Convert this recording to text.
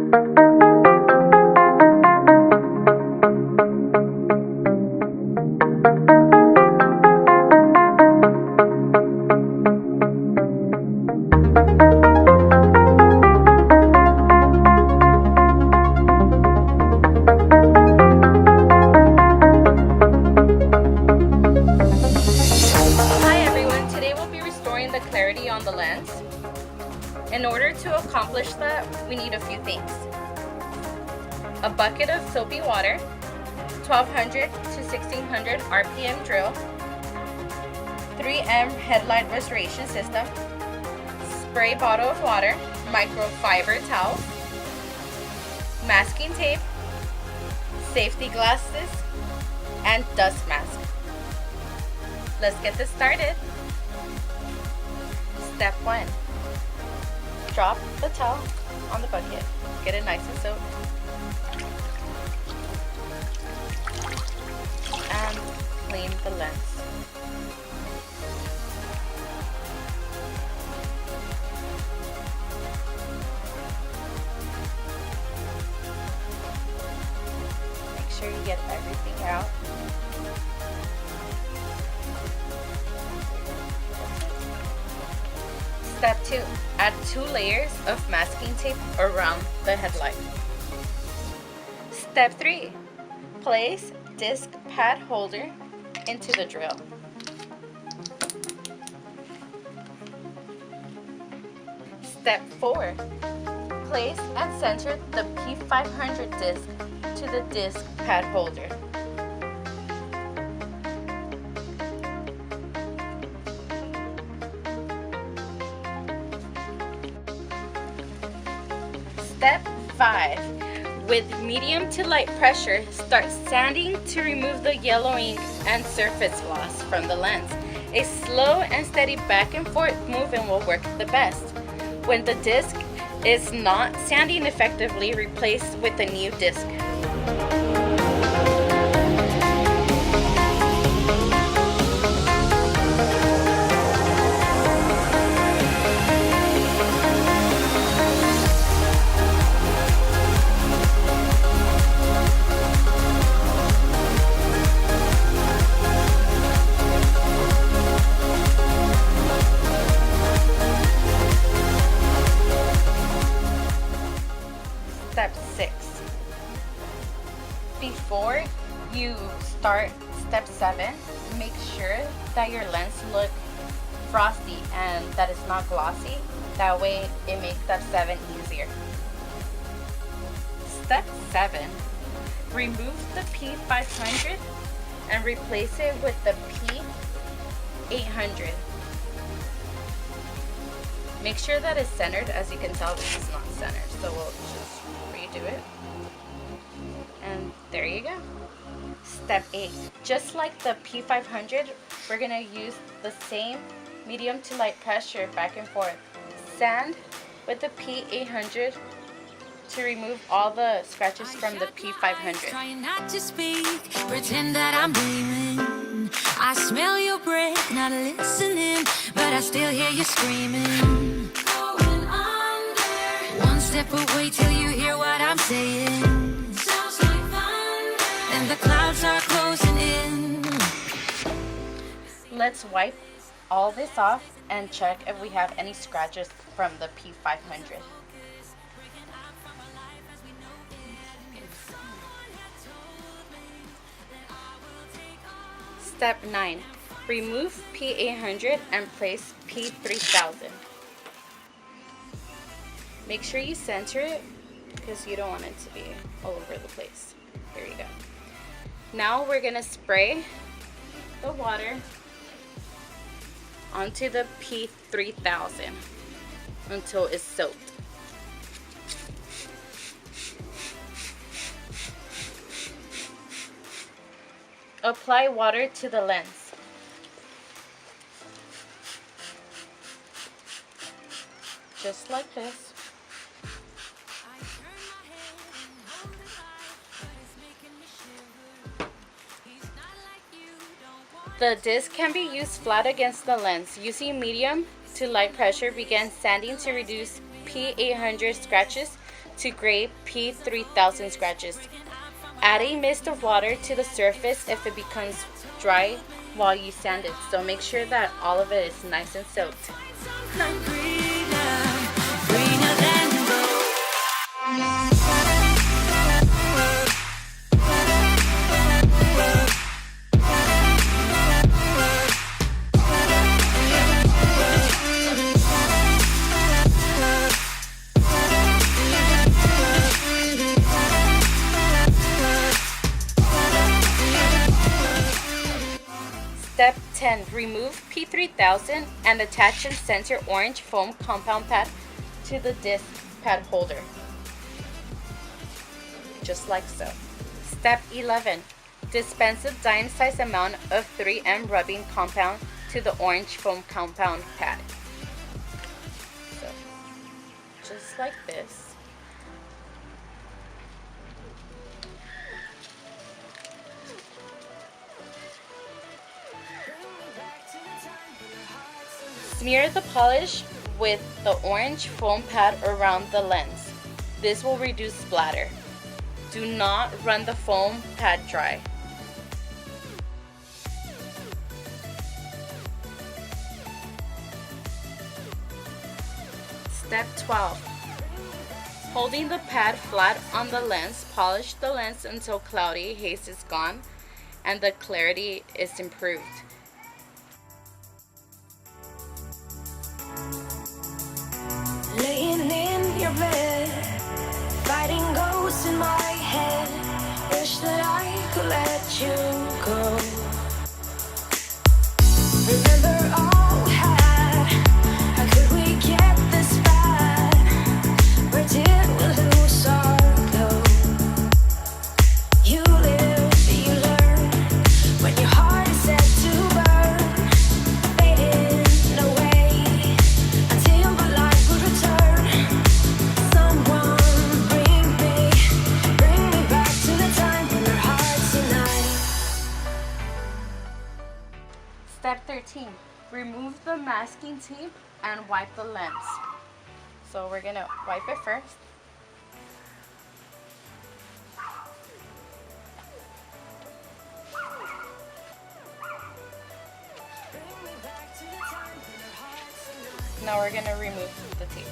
The clarity on the lens. In order to accomplish that, we need a few things: a bucket of soapy water, 1200 to 1600 RPM drill, 3M Headlight restoration system, spray bottle of water, microfiber towels, masking tape, safety glasses, and dust mask. Let's get this started. Step 1. Drop the towel on the bucket. Get it nice and soaked. And clean the lens. Make sure you get everything out. Step 2. Add 2 layers of masking tape around the headlight. Step 3. Place disc pad holder into the drill. Step 4. Place and center the P500 disc to the disc pad holder. Step 5. With medium to light pressure, start sanding to remove the yellowing and surface gloss from the lens. A slow and steady back and forth movement will work the best. When the disc is not sanding effectively, replace with a new disc. Step 6. Before you start step 7, make sure that your lens look frosty and that it's not glossy. That way it makes step 7 easier. Step 7. Remove the P500 and replace it with the P800. Make sure that it's centered. As you can tell, this is not centered, so we'll just redo it. And there you go. Step 8. Just like the P500, we're going to use the same medium to light pressure back and forth. Sand with the P800 to remove all the scratches from the P500. Trying not to speak, pretend that I'm dreaming. I smell your breath, not listening, but I still hear you screaming. Going under. One step away till you hear what I'm saying. Sounds like thunder. And the clouds are closing in. Let's wipe all this off and check if we have any scratches from the P500. Step 9. Remove P800 and place P3000. Make sure you center it because you don't want it to be all over the place. There you go. Now we're going to spray the water onto the P3000 until it's soaked. Apply water to the lens. Just like this. The disc can be used flat against the lens. Using medium to light pressure, begin sanding to reduce P800 scratches to gray P3000 scratches. Add a mist of water to the surface if it becomes dry while you sand it. So make sure that all of it is nice and soaked. Greener than gold. Step 10. Remove P3000 and attach and center orange foam compound pad to the disc pad holder. Just like so. Step 11. Dispense a dime-sized amount of 3M rubbing compound to the orange foam compound pad. So, just like this. Smear the polish with the orange foam pad around the lens. This will reduce splatter. Do not run the foam pad dry. Step 12. Holding the pad flat on the lens, polish the lens until cloudy haze is gone and the clarity is improved. Laying in your bed, fighting ghosts in my head. Wish that I could let you go. Remember all we had. How could we get this bad? Where did we lose our glow? You live, you learn. When your heart is set to burn, fading away until the light will return. Someone bring me back to the time when our hearts unite. Step 13. Remove the masking tape and wipe the lens. So we're gonna wipe it first. Now we're gonna remove the tape.